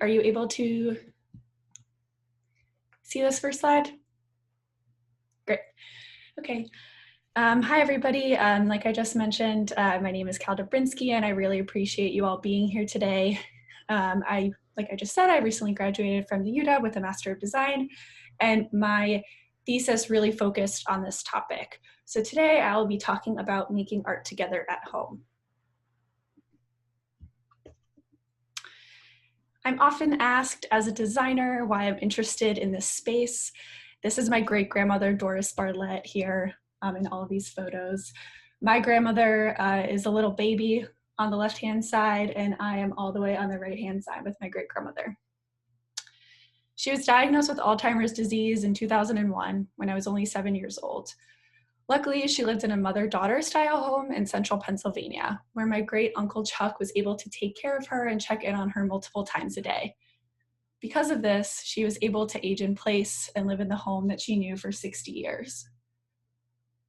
are you able to see this first slide? Great. Okay. Hi, everybody. Like I just mentioned, my name is Dobrzynski, and I really appreciate you all being here today. Like I just said, I recently graduated from the UW with a Master of Design, and my thesis really focused on this topic. So today I will be talking about making art together at home. I'm often asked as a designer why I'm interested in this space. This is my great-grandmother, Doris Bartlett, here in all of these photos. My grandmother is a little baby on the left-hand side, and I am all the way on the right-hand side with my great-grandmother. She was diagnosed with Alzheimer's disease in 2001 when I was only 7 years old. Luckily, she lived in a mother-daughter style home in central Pennsylvania, where my great-uncle Chuck was able to take care of her and check in on her multiple times a day. Because of this, she was able to age in place and live in the home that she knew for 60 years.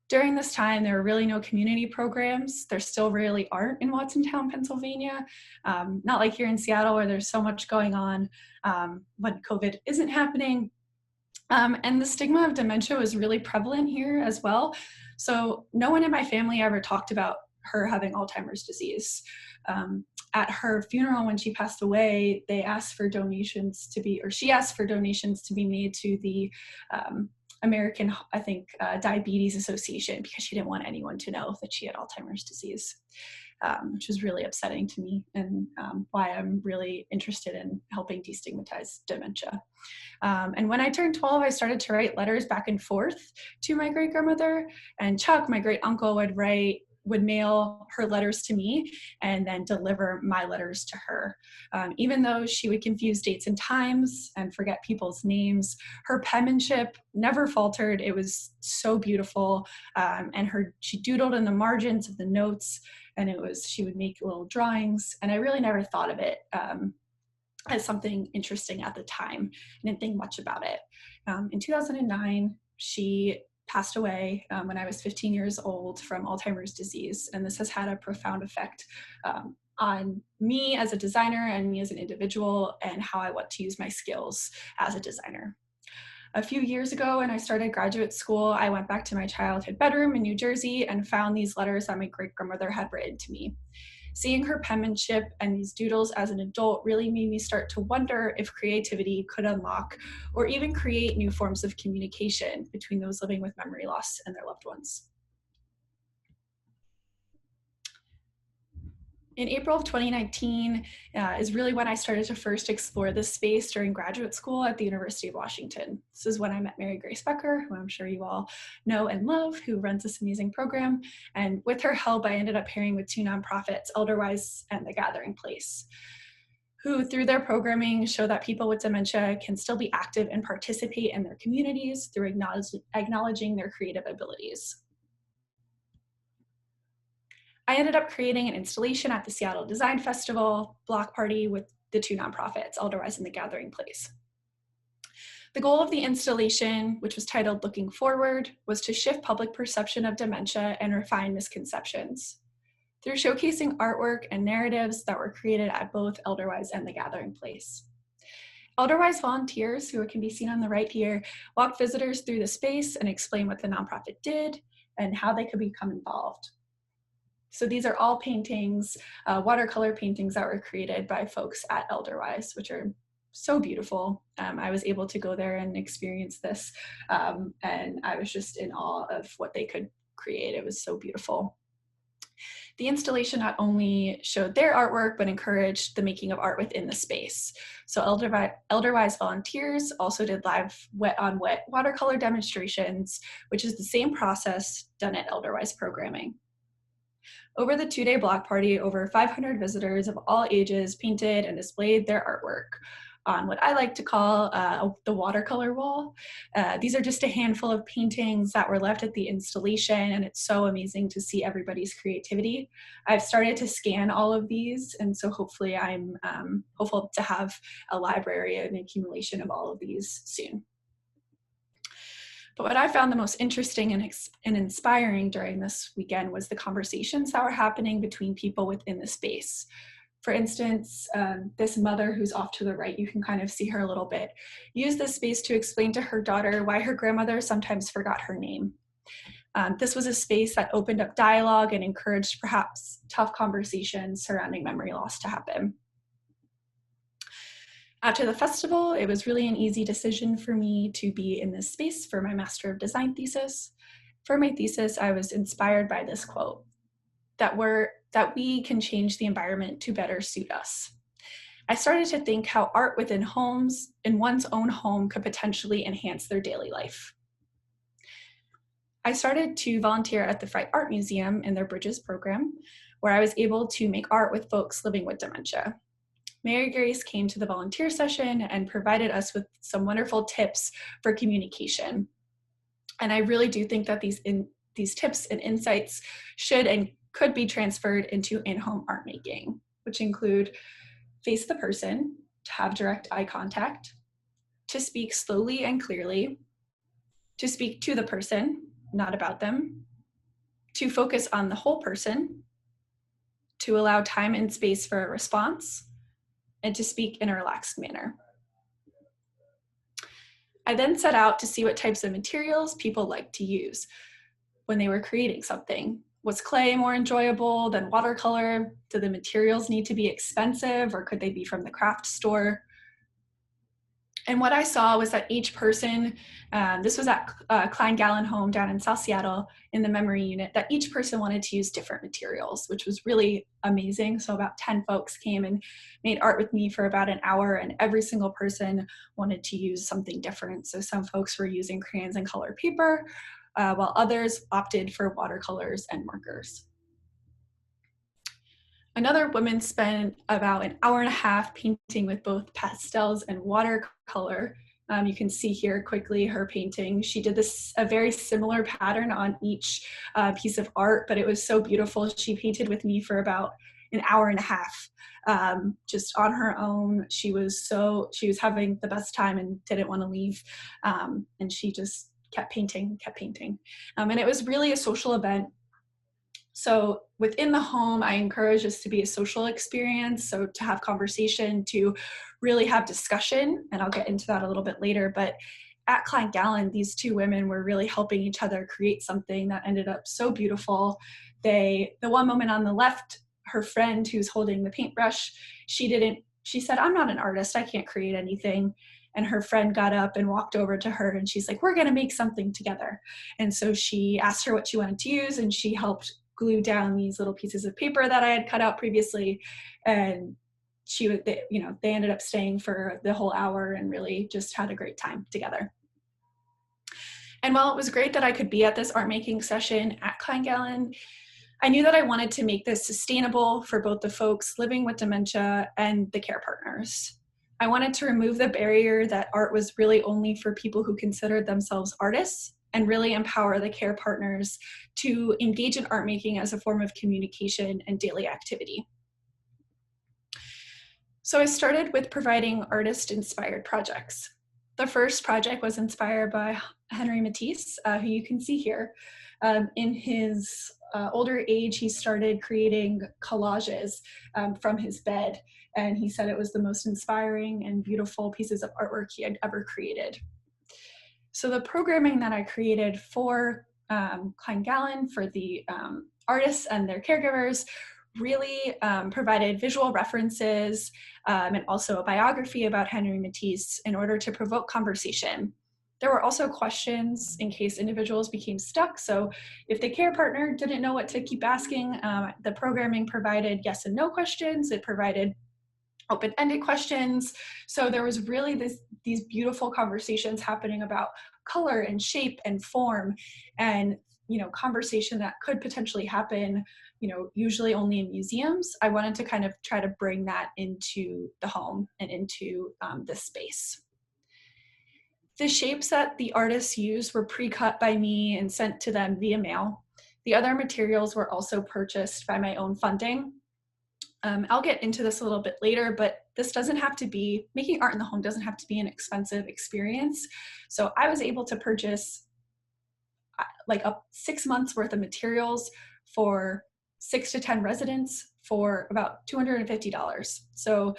During this time, there were really no community programs. There still really aren't in Watsontown, Pennsylvania. Not like here in Seattle where there's so much going on when COVID isn't happening. And the stigma of dementia was really prevalent here as well. So no one in my family ever talked about her having Alzheimer's disease. At her funeral when she passed away, they asked for donations to be, or she asked for donations to be made to the American, Diabetes Association, because she didn't want anyone to know that she had Alzheimer's disease, which was really upsetting to me, and why I'm really interested in helping destigmatize dementia. And when I turned 12, I started to write letters back and forth to my great-grandmother, and Chuck, my great-uncle, would mail her letters to me and then deliver my letters to her. Even though she would confuse dates and times and forget people's names, her penmanship never faltered. It was so beautiful. And she doodled in the margins of the notes, and she would make little drawings. And I really never thought of it as something interesting at the time. I didn't think much about it. In 2009, she passed away when I was 15 years old from Alzheimer's disease. And this has had a profound effect on me as a designer and me as an individual, and how I want to use my skills as a designer. A few years ago, when I started graduate school, I went back to my childhood bedroom in New Jersey and found these letters that my great-grandmother had written to me. Seeing her penmanship and these doodles as an adult really made me start to wonder if creativity could unlock or even create new forms of communication between those living with memory loss and their loved ones. In April of 2019 is really when I started to first explore this space during graduate school at the University of Washington. This is when I met Mary Grace Becker, who I'm sure you all know and love, who runs this amazing program. And with her help, I ended up pairing with two nonprofits, Elderwise and The Gathering Place, who through their programming show that people with dementia can still be active and participate in their communities through acknowledging their creative abilities. I ended up creating an installation at the Seattle Design Festival block party with the two nonprofits, Elderwise and The Gathering Place. The goal of the installation, which was titled Looking Forward, was to shift public perception of dementia and refine misconceptions through showcasing artwork and narratives that were created at both Elderwise and The Gathering Place. Elderwise volunteers, who can be seen on the right here, walked visitors through the space and explained what the nonprofit did and how they could become involved. So these are all paintings, watercolor paintings that were created by folks at Elderwise, which are so beautiful. I was able to go there and experience this, and I was just in awe of what they could create. It was so beautiful. The installation not only showed their artwork, but encouraged the making of art within the space. So Elderwise volunteers also did live wet-on-wet watercolor demonstrations, which is the same process done at Elderwise programming. Over the two-day block party, over 500 visitors of all ages painted and displayed their artwork on what I like to call the watercolor wall. These are just a handful of paintings that were left at the installation, and it's so amazing to see everybody's creativity. I've started to scan all of these, and so hopefully I'm hopeful to have a library and accumulation of all of these soon. But what I found the most interesting and inspiring during this weekend was the conversations that were happening between people within the space. For instance, this mother who's off to the right, you can kind of see her a little bit, used this space to explain to her daughter why her grandmother sometimes forgot her name. This was a space that opened up dialogue and encouraged perhaps tough conversations surrounding memory loss to happen. After the festival, it was really an easy decision for me to be in this space for my Master of Design thesis. For my thesis, I was inspired by this quote, that we can change the environment to better suit us. I started to think how art within homes, in one's own home, could potentially enhance their daily life. I started to volunteer at the Fright Art Museum in their Bridges program, where I was able to make art with folks living with dementia. Mary Grace came to the volunteer session and provided us with some wonderful tips for communication. And I really do think that these tips and insights should and could be transferred into in-home art making, which include face the person, to have direct eye contact, to speak slowly and clearly, to speak to the person, not about them, to focus on the whole person, to allow time and space for a response, and to speak in a relaxed manner. I then set out to see what types of materials people like to use when they were creating something. Was clay more enjoyable than watercolor? Do the materials need to be expensive, or could they be from the craft store? And what I saw was that each person, this was at Klein Gallen Home down in South Seattle in the memory unit, that each person wanted to use different materials, which was really amazing. So about 10 folks came and made art with me for about an hour, and every single person wanted to use something different. So some folks were using crayons and colored paper, while others opted for watercolors and markers. Another woman spent about an hour and a half painting with both pastels and watercolor. You can see here quickly her painting. She did a very similar pattern on each piece of art, but it was so beautiful. She painted with me for about an hour and a half, just on her own. She was having the best time and didn't want to leave. And she just kept painting. And it was really a social event. So within the home, I encourage this to be a social experience. So to have conversation, to really have discussion, and I'll get into that a little bit later. But at Klein Gallen, these two women were really helping each other create something that ended up so beautiful. The one woman on the left, her friend who's holding the paintbrush, she said, "I'm not an artist, I can't create anything." And her friend got up and walked over to her and she's like, "We're gonna make something together." And so she asked her what she wanted to use, and she helped glue down these little pieces of paper that I had cut out previously. And they ended up staying for the whole hour and really just had a great time together. And while it was great that I could be at this art making session at Klein Gallen, I knew that I wanted to make this sustainable for both the folks living with dementia and the care partners. I wanted to remove the barrier that art was really only for people who considered themselves artists, and really empower the care partners to engage in art making as a form of communication and daily activity. So I started with providing artist-inspired projects. The first project was inspired by Henry Matisse, who you can see here. In his older age, he started creating collages from his bed, and he said it was the most inspiring and beautiful pieces of artwork he had ever created. So the programming that I created for Klein Gallen, for the artists and their caregivers, really provided visual references and also a biography about Henry Matisse in order to provoke conversation. There were also questions in case individuals became stuck. So if the care partner didn't know what to keep asking, the programming provided yes and no questions. It provided open-ended questions. So there was really these beautiful conversations happening about color and shape and form, and conversation that could potentially happen usually only in museums. I wanted to kind of try to bring that into the home and into this space. The shapes that the artists used were pre-cut by me and sent to them via mail. The other materials were also purchased by my own funding. I'll get into this a little bit later, but making art in the home doesn't have to be an expensive experience. So I was able to purchase like 6 months worth of materials for 6 to 10 residents for about $250. So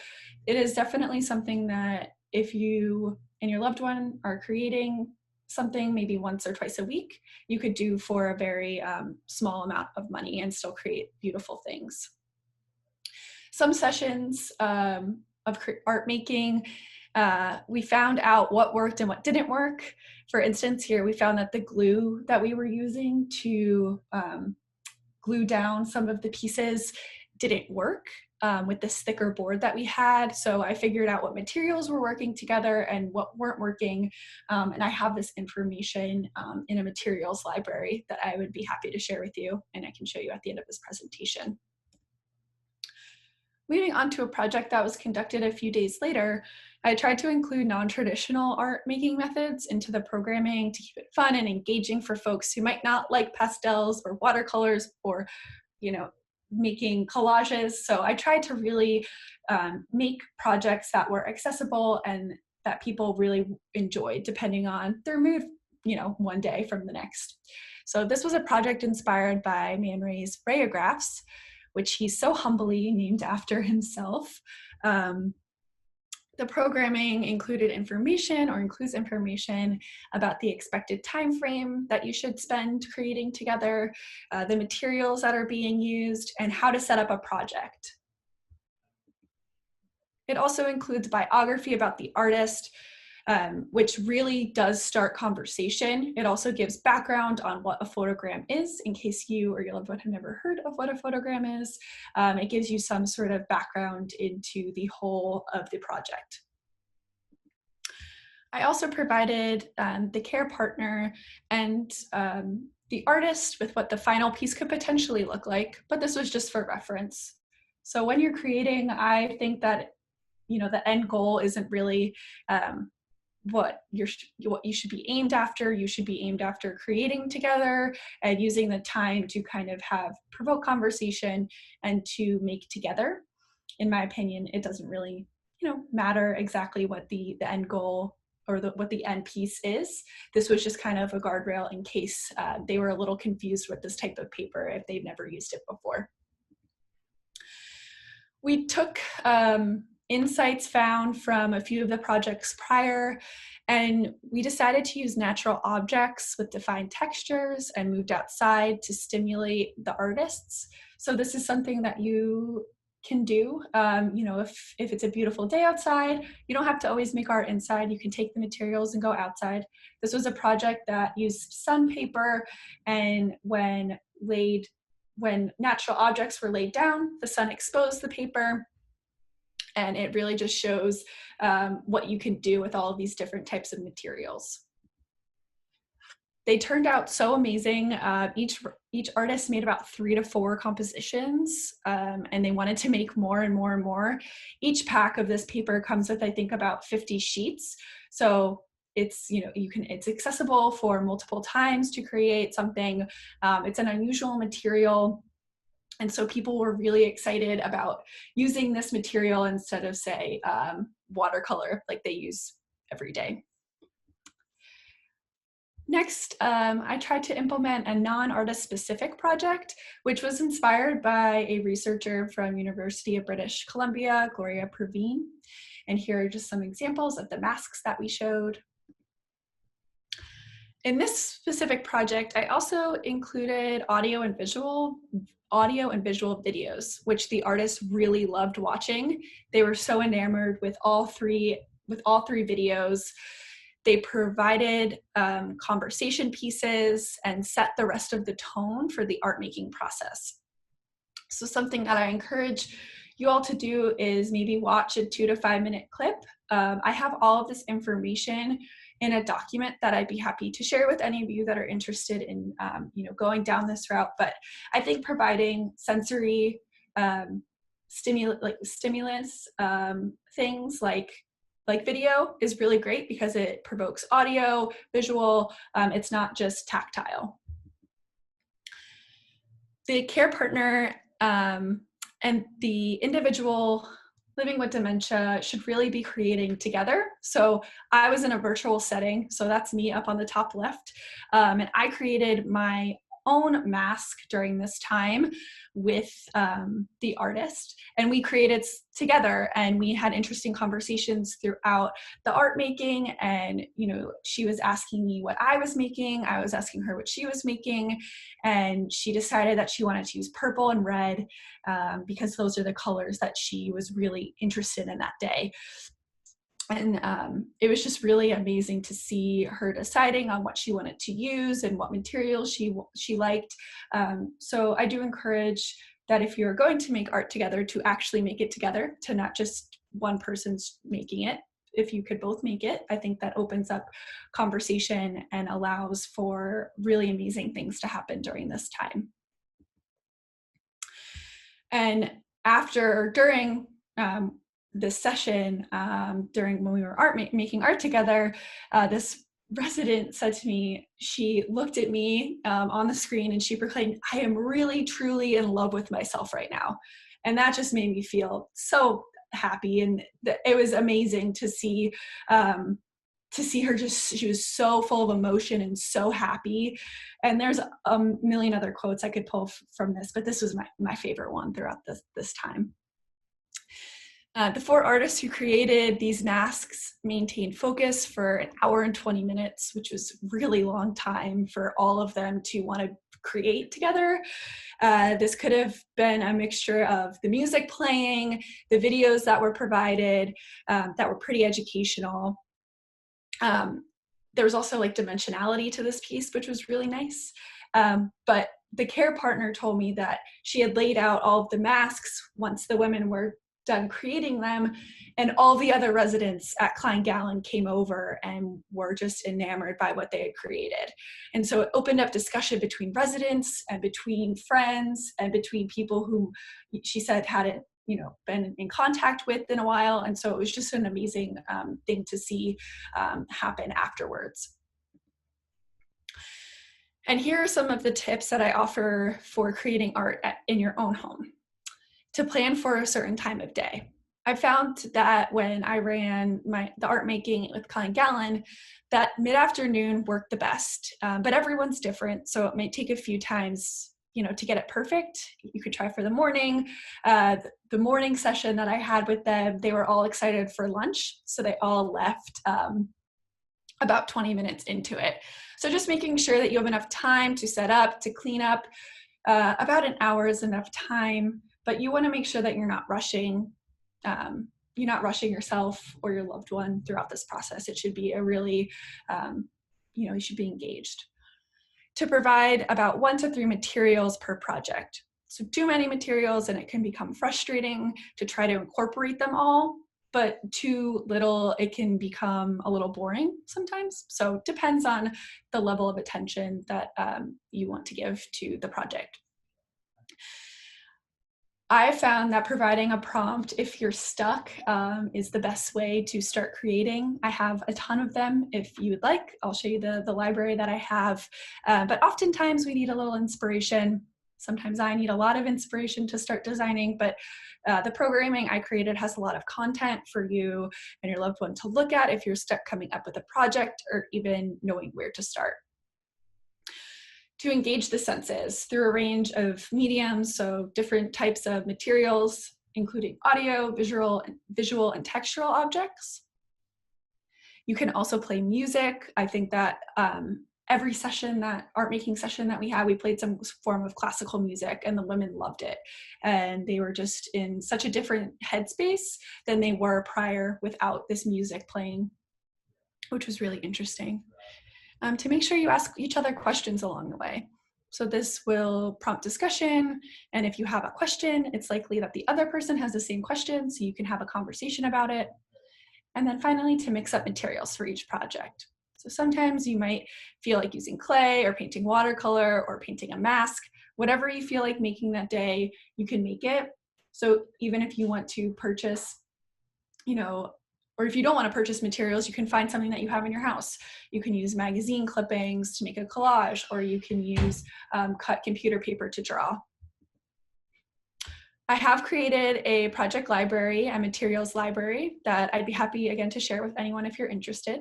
it is definitely something that if you and your loved one are creating something maybe once or twice a week, you could do for a very small amount of money and still create beautiful things. Some sessions of art making, we found out what worked and what didn't work. For instance, here we found that the glue that we were using to glue down some of the pieces didn't work with this thicker board that we had. So I figured out what materials were working together and what weren't working. And I have this information in a materials library that I would be happy to share with you, and I can show you at the end of this presentation. Moving on to a project that was conducted a few days later, I tried to include non-traditional art making methods into the programming to keep it fun and engaging for folks who might not like pastels or watercolors or, making collages. So I tried to really make projects that were accessible and that people really enjoyed depending on their mood, one day from the next. So this was a project inspired by Man Ray's rayographs, which he so humbly named after himself. The programming included information or includes information about the expected time frame that you should spend creating together, the materials that are being used, and how to set up a project. It also includes biography about the artist, which really does start conversation. It also gives background on what a photogram is, in case you or your loved one have never heard of what a photogram is. It gives you some sort of background into the whole of the project. I also provided the care partner and the artist with what the final piece could potentially look like, but this was just for reference. So when you're creating, I think that the end goal isn't really what you should be aimed after. You should be aimed after creating together and using the time to kind of have provoke conversation and to make together. In my opinion, it doesn't really matter exactly what the end goal or what the end piece is. This was just kind of a guardrail in case they were a little confused with this type of paper if they've never used it before. We took insights found from a few of the projects prior, and we decided to use natural objects with defined textures and moved outside to stimulate the artists. So this is something that you can do. If it's a beautiful day outside, you don't have to always make art inside. You can take the materials and go outside. This was a project that used sandpaper, and when natural objects were laid down, the sun exposed the paper. And it really just shows what you can do with all of these different types of materials. They turned out so amazing. Each artist made about 3 to 4 compositions, and they wanted to make more and more and more. Each pack of this paper comes with, I think, about 50 sheets. So it's it's accessible for multiple times to create something. It's an unusual material. And so people were really excited about using this material instead of, say, watercolor like they use every day. Next, I tried to implement a non-artist specific project, which was inspired by a researcher from University of British Columbia, Gloria Praveen. And here are just some examples of the masks that we showed. In this specific project, I also included audio and visual videos, which the artists really loved watching. They were so enamored with all three videos. They provided conversation pieces and set the rest of the tone for the art making process. So something that I encourage you all to do is maybe watch a 2 to 5 minute clip. I have all of this information in a document that I'd be happy to share with any of you that are interested in going down this route. But I think providing sensory stimulus things like video is really great because it provokes audio, visual, it's not just tactile. The care partner and the individual living with dementia should really be creating together. So I was in a virtual setting, so that's me up on the top left, and I created my own mask during this time with the artist, and we created together, and we had interesting conversations throughout the art making. And she was asking me what I was making, I was asking her what she was making, and she decided that she wanted to use purple and red because those are the colors that she was really interested in that day. And it was just really amazing to see her deciding on what she wanted to use and what materials she liked. So I do encourage that if you're going to make art together, to actually make it together, to not just one person's making it. If you could both make it, I think that opens up conversation and allows for really amazing things to happen during this time. And during this session, during when we were making art together, this resident said to me, she looked at me on the screen and she proclaimed, "I am really, truly in love with myself right now." And that just made me feel so happy. And it was amazing to see her she was so full of emotion and so happy. And there's a million other quotes I could pull from this, but this was my favorite one throughout this time. The 4 artists who created these masks maintained focus for 1 hour and 20 minutes, which was a really long time for all of them to want to create together. This could have been a mixture of the music playing, the videos that were provided that were pretty educational. There was also like dimensionality to this piece, which was really nice. But the care partner told me that she had laid out all of the masks once the women were done creating them, and all the other residents at Klein Gallen came over and were just enamored by what they had created. And so it opened up discussion between residents and between friends and between people who she said hadn't been in contact with in a while. And so it was just an amazing thing to see happen afterwards. And here are some of the tips that I offer for creating art in your own home. To plan for a certain time of day. I found that when I ran the art making with Klein Gallen, that mid-afternoon worked the best, but everyone's different, so it might take a few times to get it perfect. You could try for the morning. The morning session that I had with them, they were all excited for lunch, so they all left about 20 minutes into it. So just making sure that you have enough time to set up, to clean up. About an hour is enough time. But you want to make sure that you're not rushing yourself or your loved one throughout this process. It should be a really, you should be engaged. To provide about 1 to 3 materials per project. So too many materials and it can become frustrating to try to incorporate them all, but too little, it can become a little boring sometimes. So it depends on the level of attention that you want to give to the project. I found that providing a prompt if you're stuck is the best way to start creating. I have a ton of them. If you would like, I'll show you the library that I have. But oftentimes we need a little inspiration. Sometimes I need a lot of inspiration to start designing, but the programming I created has a lot of content for you and your loved one to look at if you're stuck coming up with a project or even knowing where to start. To engage the senses through a range of mediums, so different types of materials, including audio, visual, and textural objects. You can also play music. I think that every session, that art making session that we had, we played some form of classical music and the women loved it. And they were just in such a different headspace than they were prior without this music playing, which was really interesting. To make sure you ask each other questions along the way. So this will prompt discussion, and if you have a question, it's likely that the other person has the same question, so you can have a conversation about it. And then finally, to mix up materials for each project. So sometimes you might feel like using clay or painting watercolor or painting a mask. Whatever you feel like making that day, you can make it. So even if you want to purchase, or if you don't want to purchase materials, you can find something that you have in your house. You can use magazine clippings to make a collage, or you can use cut computer paper to draw. I have created a project library, a materials library that I'd be happy again to share with anyone if you're interested.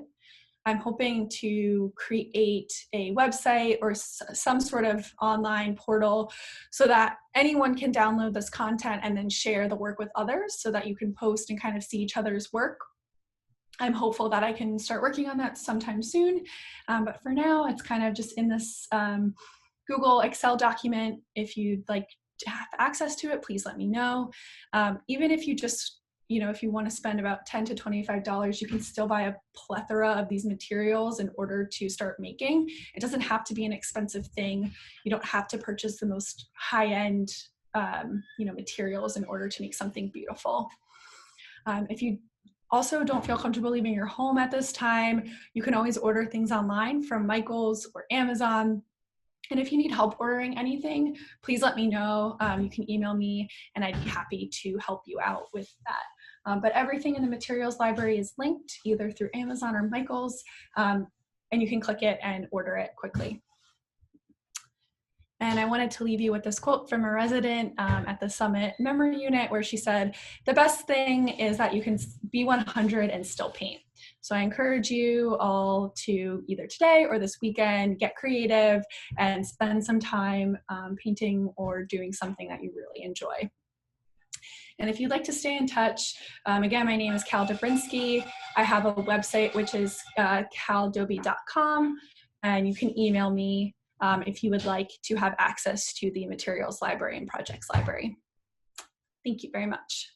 I'm hoping to create a website or some sort of online portal so that anyone can download this content and then share the work with others so that you can post and kind of see each other's work. I'm hopeful that I can start working on that sometime soon, but for now it's kind of just in this Google Excel document. If you'd like to have access to it, please let me know. Even if you just, if you want to spend about $10 to $25, you can still buy a plethora of these materials in order to start making. It doesn't have to be an expensive thing. You don't have to purchase the most high-end, materials in order to make something beautiful. If you also don't feel comfortable leaving your home at this time, you can always order things online from Michael's or Amazon. And if you need help ordering anything, please let me know. You can email me and I'd be happy to help you out with that. But everything in the materials library is linked either through Amazon or Michael's, and you can click it and order it quickly. And I wanted to leave you with this quote from a resident at the Summit Memory Unit where she said, "The best thing is that you can be 100 and still paint." So I encourage you all to either today or this weekend get creative and spend some time painting or doing something that you really enjoy. And if you'd like to stay in touch, again, my name is Dobrzynski. I have a website, which is caldoby.com, and you can email me if you would like to have access to the materials library and projects library. Thank you very much.